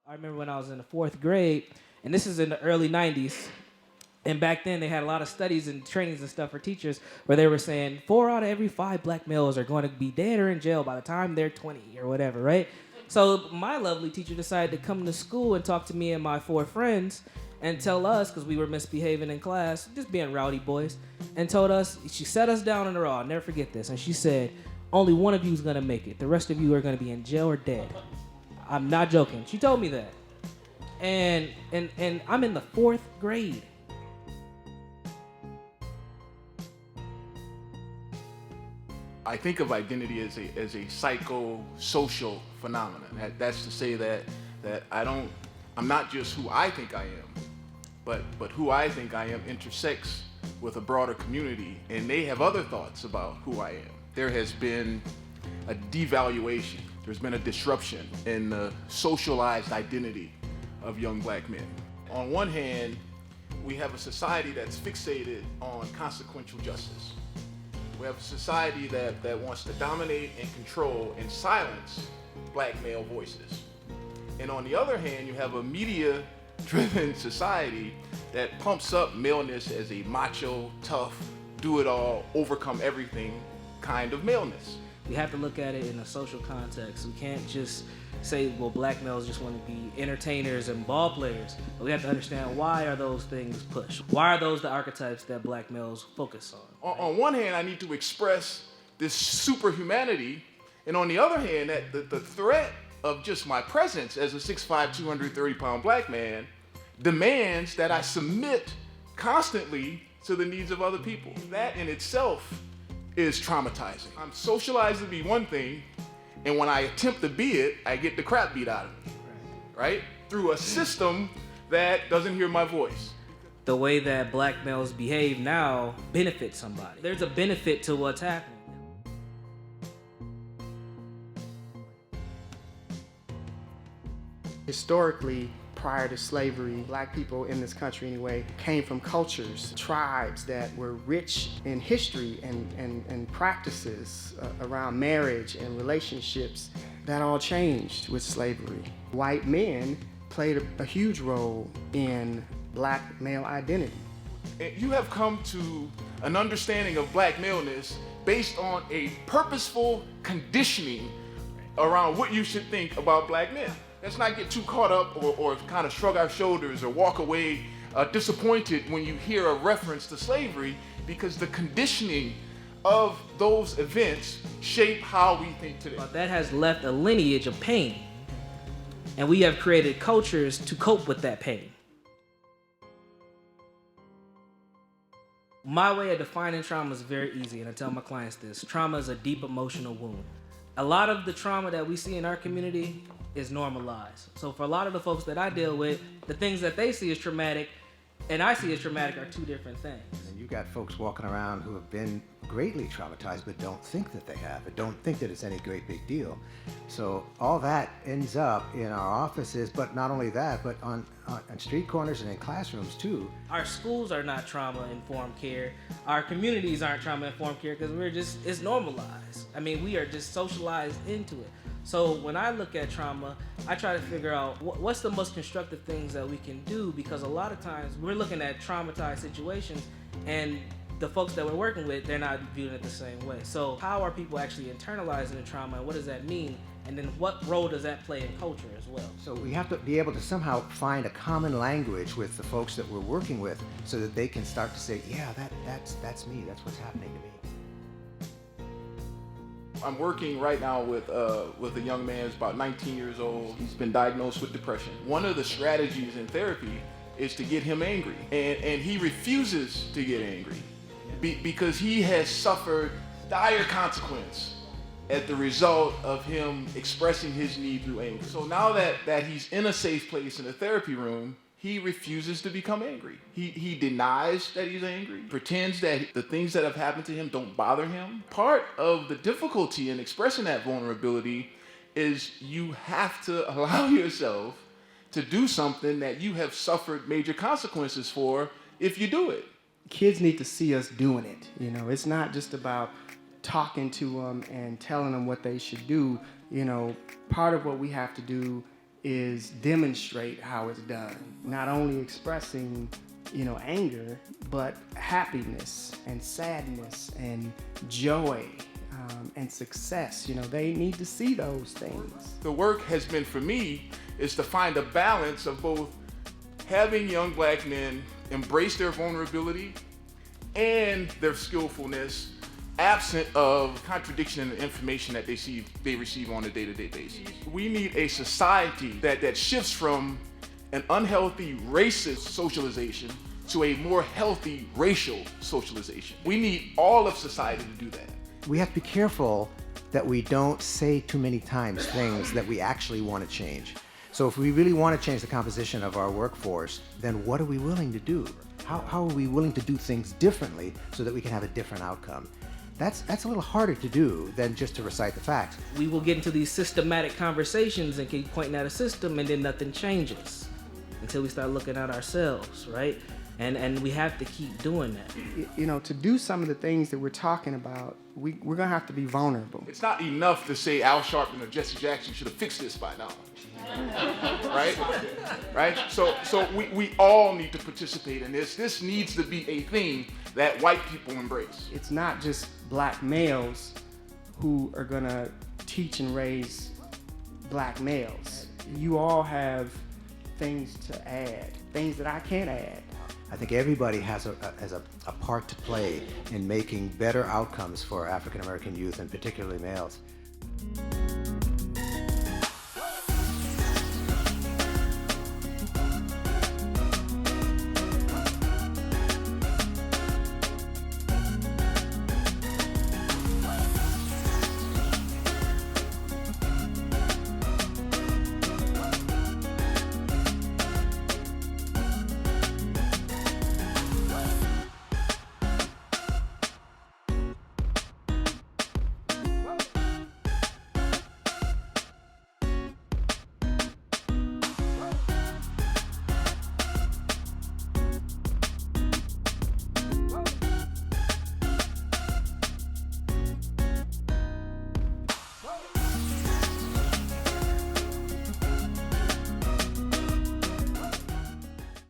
I remember when I was in the fourth grade, and this is in the early 90s. And back then, they had a lot of studies and trainings and stuff for teachers where they were saying 4 out of every 5 black males are going to be dead or in jail by the time they're 20 or whatever, right? So my lovely teacher decided to come to school and talk to me and my 4 friends and tell us, because we were misbehaving in class, just being rowdy boys, and told us, she sat us down in a row, I'll never forget this, and she said, only one of you is going to make it. The rest of you are going to be in jail or dead. I'm not joking. She told me that. And I'm in the 4th grade. I think of identity as a psychosocial phenomenon. That's to say that I'm not just who I think I am, but who I think I am intersects with a broader community, and they have other thoughts about who I am. There has been a devaluation. There's been a disruption in the socialized identity of young black men. On one hand, we have a society that's fixated on consequential justice. We have a society that wants to dominate and control and silence black male voices. And on the other hand, you have a media-driven society that pumps up maleness as a macho, tough, do-it-all, overcome everything kind of maleness. We have to look at it in a social context. We can't just say, well, black males just want to be entertainers and ball players. But we have to understand, why are those things pushed? Why are those the archetypes that black males focus on? Right? On one hand, I need to express this superhumanity, and on the other hand, that the threat of just my presence as a 6'5", 230-pound black man demands that I submit constantly to the needs of other people. That in itself is traumatizing. I'm socialized to be one thing, and when I attempt to be it, I get the crap beat out of me, right? Through a system that doesn't hear my voice. The way that black males behave now benefits somebody. There's a benefit to what's happening. Historically, prior to slavery, black people in this country anyway, came from cultures, tribes that were rich in history and practices around marriage and relationships. That all changed with slavery. White men played a huge role in black male identity. You have come to an understanding of black maleness based on a purposeful conditioning around what you should think about black men. Let's not get too caught up or kind of shrug our shoulders or walk away disappointed when you hear a reference to slavery, because the conditioning of those events shape how we think today. But that has left a lineage of pain, and we have created cultures to cope with that pain. My way of defining trauma is very easy, and I tell my clients this. Trauma is a deep emotional wound. A lot of the trauma that we see in our community is normalized. So for a lot of the folks that I deal with, the things that they see as traumatic and I see as traumatic are 2 different things. And you got folks walking around who have been greatly traumatized but don't think that they have, but don't think that it's any great big deal. So all that ends up in our offices, but not only that, but on street corners and in classrooms too. Our schools are not trauma-informed care. Our communities aren't trauma-informed care because it's normalized. I mean, we are just socialized into it. So when I look at trauma, I try to figure out what's the most constructive things that we can do, because a lot of times we're looking at traumatized situations and the folks that we're working with, they're not viewing it the same way. So how are people actually internalizing the trauma, and what does that mean? And then what role does that play in culture as well? So we have to be able to somehow find a common language with the folks that we're working with so that they can start to say, yeah, that's me, that's what's happening to me. I'm working right now with a young man who's about 19 years old. He's been diagnosed with depression. One of the strategies in therapy is to get him angry, and he refuses to get angry because he has suffered dire consequence at the result of him expressing his need through anger. So now that he's in a safe place in a therapy room, he refuses to become angry. He denies that he's angry, pretends that the things that have happened to him don't bother him. Part of the difficulty in expressing that vulnerability is you have to allow yourself to do something that you have suffered major consequences for if you do it. Kids need to see us doing it. You know, it's not just about talking to them and telling them what they should do. You know, part of what we have to do is demonstrate how it's done. Not only expressing, anger, but happiness and sadness and joy and success. They need to see those things. The work has been, for me, is to find a balance of both having young black men embrace their vulnerability and their skillfulness, absent of contradiction in the information that they receive on a day-to-day basis. We need a society that shifts from an unhealthy racist socialization to a more healthy racial socialization. We need all of society to do that. We have to be careful that we don't say too many times things that we actually want to change. So if we really want to change the composition of our workforce, then what are we willing to do? How are we willing to do things differently so that we can have a different outcome? That's a little harder to do than just to recite the facts. We will get into these systematic conversations and keep pointing at a system, and then nothing changes until we start looking at ourselves, right? And we have to keep doing that. To do some of the things that we're talking about, we're going to have to be vulnerable. It's not enough to say Al Sharpton or Jesse Jackson should have fixed this by now. Right? So we all need to participate in this. This needs to be a thing that white people embrace. It's not just black males who are going to teach and raise black males. You all have things to add, things that I can't add. I think everybody has a part to play in making better outcomes for African American youth, and particularly males.